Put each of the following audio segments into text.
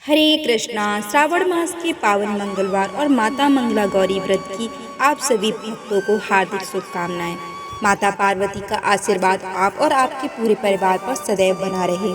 हरे कृष्णा। श्रावण मास के पावन मंगलवार और माता मंगला गौरी व्रत की आप सभी भक्तों को हार्दिक शुभकामनाएं। माता पार्वती का आशीर्वाद आप और आपके पूरे परिवार पर सदैव बना रहे।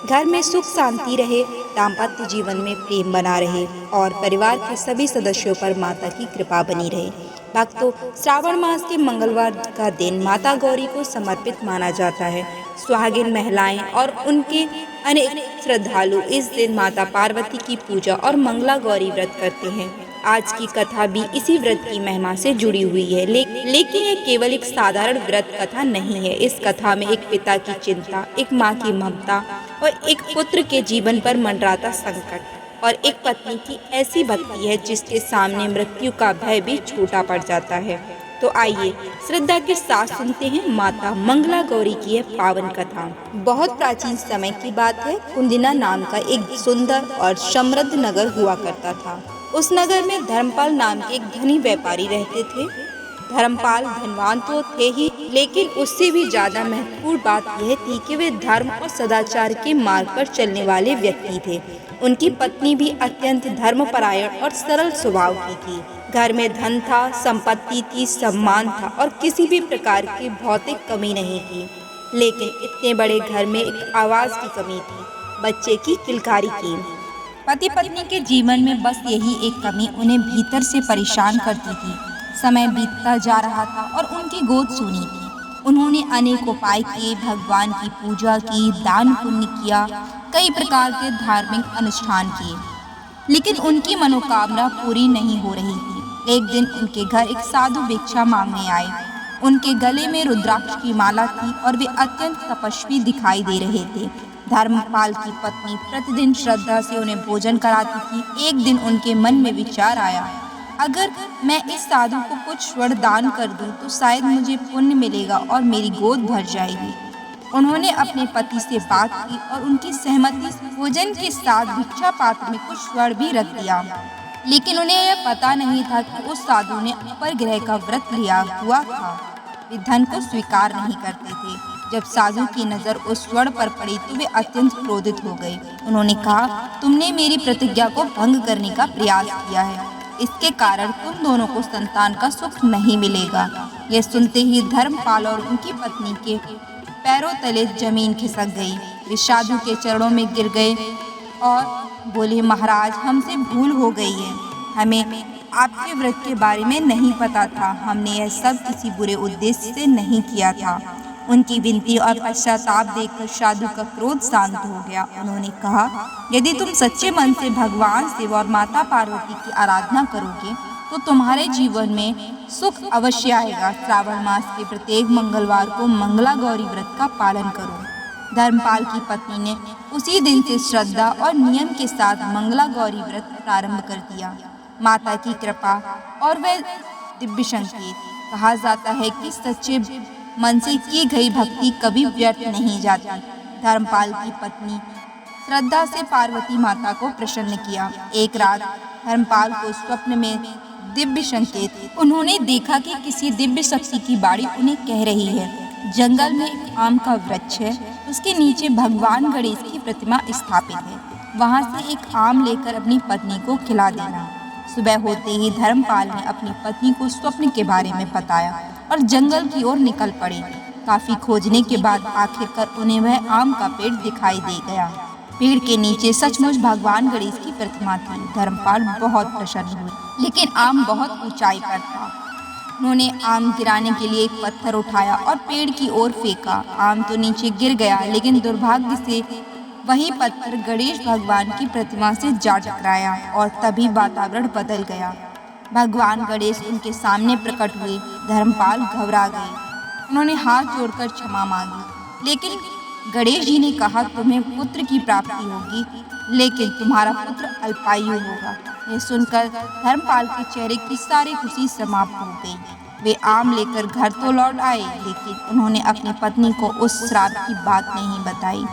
घर में सुख शांति रहे, दाम्पत्य जीवन में प्रेम बना रहे और परिवार के सभी सदस्यों पर माता की कृपा बनी रहे। भक्तों, श्रावण मास के मंगलवार का दिन माता गौरी को समर्पित माना जाता है। सुहागिन महिलाएं और उनके अनेक श्रद्धालु इस दिन माता पार्वती की पूजा और मंगला गौरी व्रत करते हैं। आज की कथा भी इसी व्रत की महिमा से जुड़ी हुई है, लेकिन ये केवल एक साधारण व्रत कथा नहीं है। इस कथा में एक पिता की चिंता, एक माँ की ममता और एक पुत्र के जीवन पर मंडराता संकट और एक पत्नी की ऐसी भक्ति है जिसके सामने मृत्यु का भय भी छोटा पड़ जाता है। तो आइए श्रद्धा के साथ सुनते हैं माता मंगला गौरी की यह पावन कथा। बहुत प्राचीन समय की बात है। कुंदिना नाम का एक सुंदर और समृद्ध नगर हुआ करता था। उस नगर में धर्मपाल नाम के एक धनी व्यापारी रहते थे। धर्मपाल धनवान तो थे ही, लेकिन उससे भी ज्यादा महत्वपूर्ण बात यह थी कि वे धर्म और सदाचार के मार्ग पर चलने वाले व्यक्ति थे। उनकी पत्नी भी अत्यंत धर्मपरायण और सरल स्वभाव की थी। घर में धन था, संपत्ति थी, सम्मान था और किसी भी प्रकार की भौतिक कमी नहीं थी। लेकिन इतने बड़े घर में एक आवाज की कमी थी, बच्चे की किलकारी की। पति पत्नी के जीवन में बस यही एक कमी उन्हें भीतर से परेशान करती थी। समय बीतता जा रहा था और उनकी गोद सूनी थी। उन्होंने अनेक उपाय किए, भगवान की पूजा की, दान पुण्य किया, कई प्रकार के धार्मिक अनुष्ठान किए, लेकिन उनकी मनोकामना पूरी नहीं हो रही थी। एक दिन उनके घर एक साधु भिक्षा मांगने आए। उनके गले में रुद्राक्ष की माला थी और वे अत्यंत तपस्वी दिखाई दे रहे थे। धर्मपाल की पत्नी प्रतिदिन श्रद्धा से उन्हें भोजन कराती थी। एक दिन उनके मन में विचार आया, अगर मैं इस साधु को कुछ स्वर्ण दान कर दूं तो शायद मुझे पुण्य मिलेगा और मेरी गोद भर जाएगी। उन्होंने अपने पति से बात की और उनकी सहमति से भोजन के साथ भिक्षा पात्र में कुछ स्वर्ण भी रख दिया। लेकिन उन्हें यह पता नहीं था कि उस साधु ने अपर ग्रह का व्रत लिया हुआ था। वे धन को स्वीकार नहीं करते थे। जब साधु की नजर उस स्वर्ण पर पड़ी तो वे अत्यंत क्रोधित हो गए। उन्होंने कहा, तुमने मेरी प्रतिज्ञा को भंग करने का प्रयास किया है। इसके कारण तुम दोनों को संतान का सुख नहीं मिलेगा। यह सुनते ही धर्मपाल और उनकी पत्नी के पैरों तले जमीन खिसक गई। वे साधु के चरणों में गिर गए और बोले, महाराज, हमसे भूल हो गई है। हमें आपके व्रत के बारे में नहीं पता था। हमने यह सब किसी बुरे उद्देश्य से नहीं किया था। उनकी विनती और पश्चाताप देखकर साधु का क्रोध शांत हो गया। उन्होंने कहा, यदि तुम सच्चे मन से भगवान शिव और माता पार्वती की आराधना करोगे तो तुम्हारे जीवन में सुख अवश्य आएगा। श्रावण मास के प्रत्येक मंगलवार को मंगला गौरी व्रत का पालन करो। धर्मपाल की पत्नी ने उसी दिन से श्रद्धा और नियम के साथ मंगला गौरी व्रत प्रारंभ कर दिया। माता की कृपा और वह दिव्य संकेत। कहा जाता है कि सच्चे मन से की गई भक्ति कभी व्यर्थ नहीं जाती। धर्मपाल की पत्नी श्रद्धा से पार्वती माता को प्रसन्न किया। एक रात धर्मपाल को स्वप्न में दिव्य संकेत। उन्होंने देखा कि किसी दिव्य शक्ति की बाणी उन्हें कह रही है, जंगल में एक आम का वृक्ष है, उसके नीचे भगवान गणेश की प्रतिमा स्थापित है। वहां से एक आम लेकर अपनी पत्नी को खिला देना। सुबह होते ही धर्मपाल ने अपनी पत्नी को स्वप्न के बारे में बताया और जंगल की ओर निकल पड़े। काफी खोजने के बाद आखिरकार उन्हें वह आम का पेड़ दिखाई दे गया। पेड़ के नीचे सचमुच भगवान गणेश की प्रतिमा थी। धर्मपाल बहुत प्रसन्न हुए, लेकिन आम बहुत ऊंचाई पर था। उन्होंने आम गिराने के लिए एक पत्थर उठाया और पेड़ की ओर फेंका। आम तो नीचे गिर गया, लेकिन दुर्भाग्य से वही पत्थर गणेश भगवान की प्रतिमा से जा टकराया और तभी वातावरण बदल गया। भगवान गणेश उनके सामने प्रकट हुए। धर्मपाल घबरा गए। उन्होंने हाथ जोड़कर क्षमा मांगी, लेकिन गणेश जी ने कहा, तुम्हें पुत्र की प्राप्ति होगी, लेकिन तुम्हारा पुत्र अल्पायु होगा। यह सुनकर धर्मपाल के चेहरे की सारी खुशी समाप्त हो गई। वे आम लेकर घर तो लौट आए, लेकिन उन्होंने अपनी पत्नी को उस श्राप की बात नहीं बताई।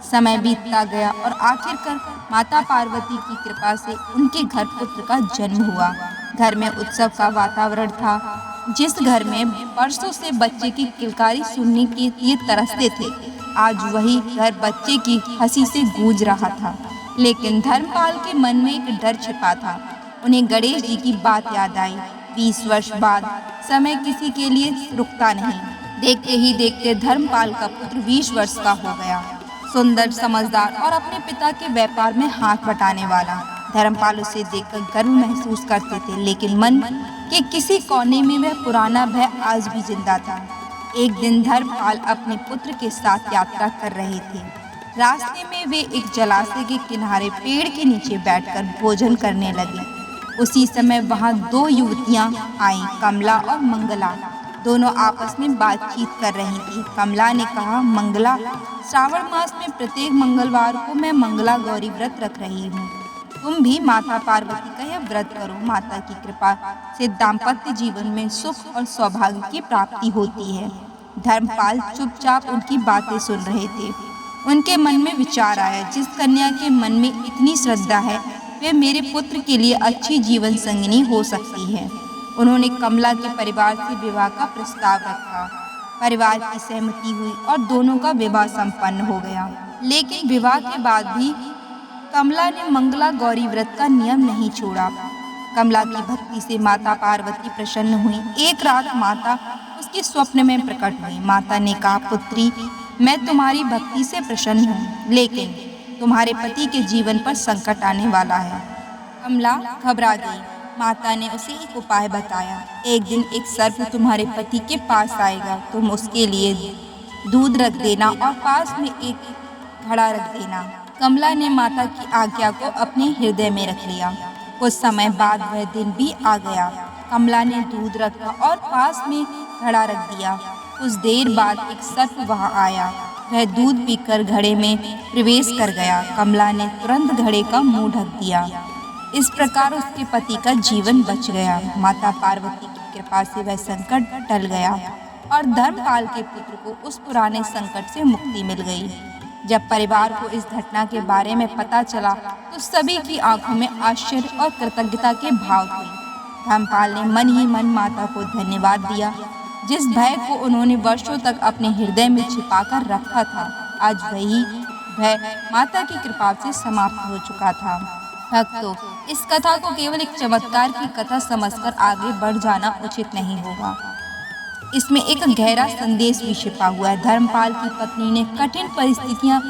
समय बीतता गया और आखिरकार माता पार्वती की कृपा से उनके घर पुत्र का जन्म हुआ। घर में उत्सव का वातावरण था। जिस घर में वर्षों से बच्चे की किलकारी सुनने के लिए तरसते थे, आज वही घर बच्चे की हंसी से गूंज रहा था। लेकिन धर्मपाल के मन में एक डर छिपा था। उन्हें गणेश जी की बात याद आई। 20 वर्ष बाद समय किसी के लिए रुकता नहीं। देखते ही देखते धर्मपाल का पुत्र 20 वर्ष का हो गया। सुंदर, समझदार और अपने पिता के व्यापार में हाथ बटाने वाला। धर्मपाल उसे देखकर गर्व महसूस करते थे, लेकिन मन के किसी कोने में वह पुराना भय आज भी जिंदा था। एक दिन धर्मपाल अपने पुत्र के साथ यात्रा कर रहे थे। रास्ते में वे एक जलाशय के किनारे पेड़ के नीचे बैठकर भोजन करने लगे। उसी समय वहां 2 युवतियां आईं, कमला और मंगला। दोनों आपस में बातचीत कर रही थी। कमला ने कहा, मंगला, श्रावण मास में प्रत्येक मंगलवार को मैं मंगला गौरी व्रत रख रही हूँ। तुम भी माता पार्वती का यह व्रत करो। माता की कृपा से दाम्पत्य जीवन में सुख और सौभाग्य की प्राप्ति होती है। धर्मपाल चुपचाप उनकी बातें सुन रहे थे। उनके मन में विचार आया, जिस कन्या के मन में इतनी श्रद्धा है, वे मेरे पुत्र के लिए अच्छी जीवन संगिनी हो सकती है। उन्होंने कमला के परिवार से विवाह का प्रस्ताव रखा। परिवार की सहमति हुई और दोनों का विवाह संपन्न हो गया। लेकिन विवाह के बाद भी कमला ने मंगला गौरी व्रत का नियम नहीं छोड़ा। कमला की भक्ति से माता पार्वती प्रसन्न हुई। एक रात माता उसके स्वप्न में प्रकट हुई। माता ने कहा, पुत्री, मैं तुम्हारी भक्ति से प्रसन्न हूँ, लेकिन तुम्हारे पति के जीवन पर संकट आने वाला है। कमला घबरा गई। माता ने उसे एक उपाय बताया। एक दिन एक सर्प तुम्हारे पति के पास आएगा। तुम उसके लिए दूध रख देना और पास में एक घड़ा रख देना। कमला ने माता की आज्ञा को अपने हृदय में रख लिया। कुछ समय बाद वह दिन भी आ गया। कमला ने दूध रखा और पास में घड़ा रख दिया। कुछ देर बाद एक सर्प वहां आया। वह दूध पीकर घड़े में प्रवेश कर गया। कमला ने तुरंत घड़े का मुंह ढक दिया। इस प्रकार उसके पति का जीवन बच गया। माता पार्वती की कृपा से वह संकट टल गया और धर्मपाल के पुत्र को उस पुराने संकट से मुक्ति मिल गई। जब परिवार को इस घटना के बारे में पता चला तो सभी की आंखों में आश्चर्य और कृतज्ञता के भाव थे। धर्मपाल ने मन ही मन माता को धन्यवाद दिया। जिस भय को उन्होंने वर्षों तक अपने हृदय में छिपाकर रखा था, आज वही भय माता की कृपा से समाप्त हो चुका था। भक्तों, इस कथा को केवल एक चमत्कार की कथा समझकर आगे बढ़ जाना उचित नहीं होगा। इसमें एक गहरा संदेश भी छिपा हुआ है। धर्मपाल की पत्नी ने कठिन परिस्थितियां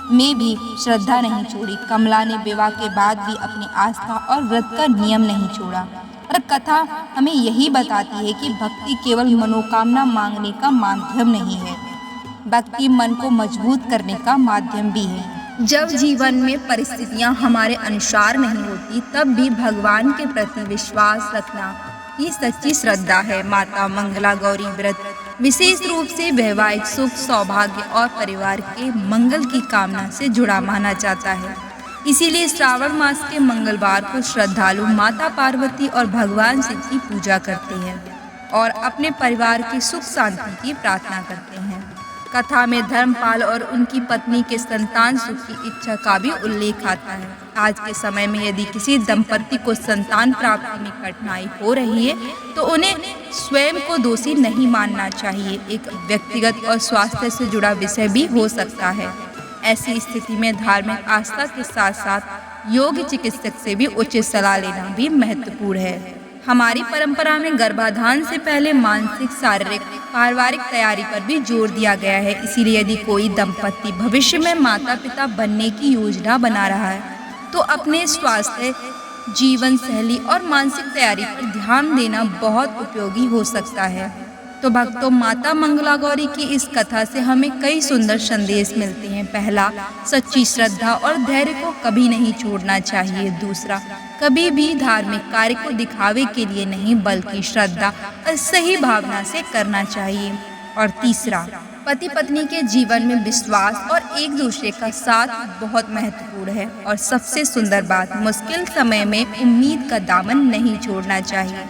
में भी श्रद्धा नहीं छोड़ी। कमला ने विवाह के बाद भी अपनी आस्था और व्रत का नियम नहीं छोड़ा। और कथा हमें यही बताती है कि भक्ति केवल मनोकामना मांगने का माध्यम नहीं है, भक्ति मन को मजबूत करने का माध्यम भी है। जब जीवन में परिस्थितियां हमारे अनुसार नहीं होती, तब भी भगवान के प्रति विश्वास रखना ही सच्ची श्रद्धा है। माता मंगला गौरी व्रत विशेष रूप से वैवाहिक सुख, सौभाग्य और परिवार के मंगल की कामना से जुड़ा माना जाता है। इसीलिए श्रावण मास के मंगलवार को श्रद्धालु माता पार्वती और भगवान शिव की पूजा करते हैं और अपने परिवार की सुख शांति की प्रार्थना करते हैं। कथा में धर्मपाल और उनकी पत्नी के संतान सुख की इच्छा का भी उल्लेख आता है। आज के समय में यदि किसी दंपति को संतान प्राप्ति में कठिनाई हो रही है तो उन्हें स्वयं को दोषी नहीं मानना चाहिए। एक व्यक्तिगत और स्वास्थ्य से जुड़ा विषय भी हो सकता है। ऐसी स्थिति में धार्मिक आस्था के साथ साथ योग चिकित्सक से भी उचित सलाह लेना भी महत्वपूर्ण है। हमारी परंपरा में गर्भाधान से पहले मानसिक, शारीरिक, पारिवारिक तैयारी पर भी जोर दिया गया है। इसीलिए यदि कोई दंपति भविष्य में माता पिता बनने की योजना बना रहा है तो अपने स्वास्थ्य, जीवन शैली और मानसिक तैयारी पर ध्यान देना बहुत उपयोगी हो सकता है। तो भक्तों, माता मंगला गौरी की इस कथा से हमें कई सुंदर संदेश मिलते हैं। पहला, सच्ची श्रद्धा और धैर्य को कभी नहीं छोड़ना चाहिए। दूसरा, कभी भी धार्मिक कार्य को दिखावे के लिए नहीं बल्कि श्रद्धा और सही भावना से करना चाहिए। और तीसरा, पति पत्नी के जीवन में विश्वास और एक दूसरे का साथ बहुत महत्वपूर्ण है। और सबसे सुंदर बात, मुश्किल समय में उम्मीद का दामन नहीं छोड़ना चाहिए,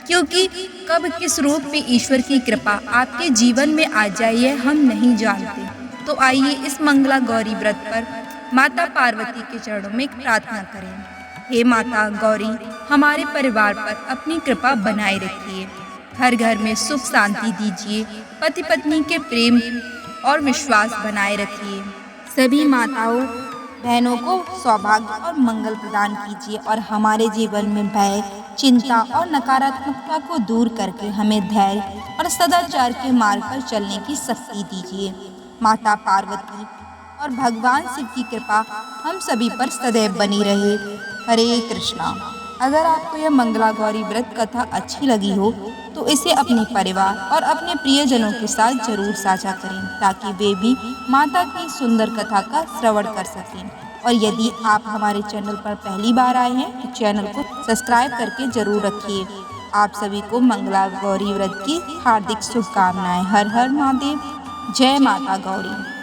क्योंकि कब किस रूप में ईश्वर की कृपा आपके जीवन में आ जाए हम नहीं जानते। तो आइए इस मंगला गौरी व्रत पर माता पार्वती के चरणों में एक प्रार्थना करें। हे माता गौरी, हमारे परिवार पर अपनी कृपा बनाए रखिए। हर घर में सुख शांति दीजिए। पति पत्नी के प्रेम और विश्वास बनाए रखिए। सभी माताओं बहनों को सौभाग्य और मंगल प्रदान कीजिए और हमारे जीवन में भय, चिंता और नकारात्मकता को दूर करके हमें धैर्य और सदाचार के मार्ग पर चलने की शक्ति दीजिए। माता पार्वती और भगवान शिव की कृपा हम सभी पर सदैव बनी रहे। हरे कृष्णा। अगर आपको यह मंगला गौरी व्रत कथा अच्छी लगी हो तो इसे अपने परिवार और अपने प्रियजनों के साथ जरूर साझा करें ताकि वे भी माता की सुंदर कथा का श्रवण कर सकें। और यदि आप हमारे चैनल पर पहली बार आए हैं तो चैनल को सब्सक्राइब करके जरूर रखिए। आप सभी को मंगला गौरी व्रत की हार्दिक शुभकामनाएं। हर हर महादेव। जय माता गौरी।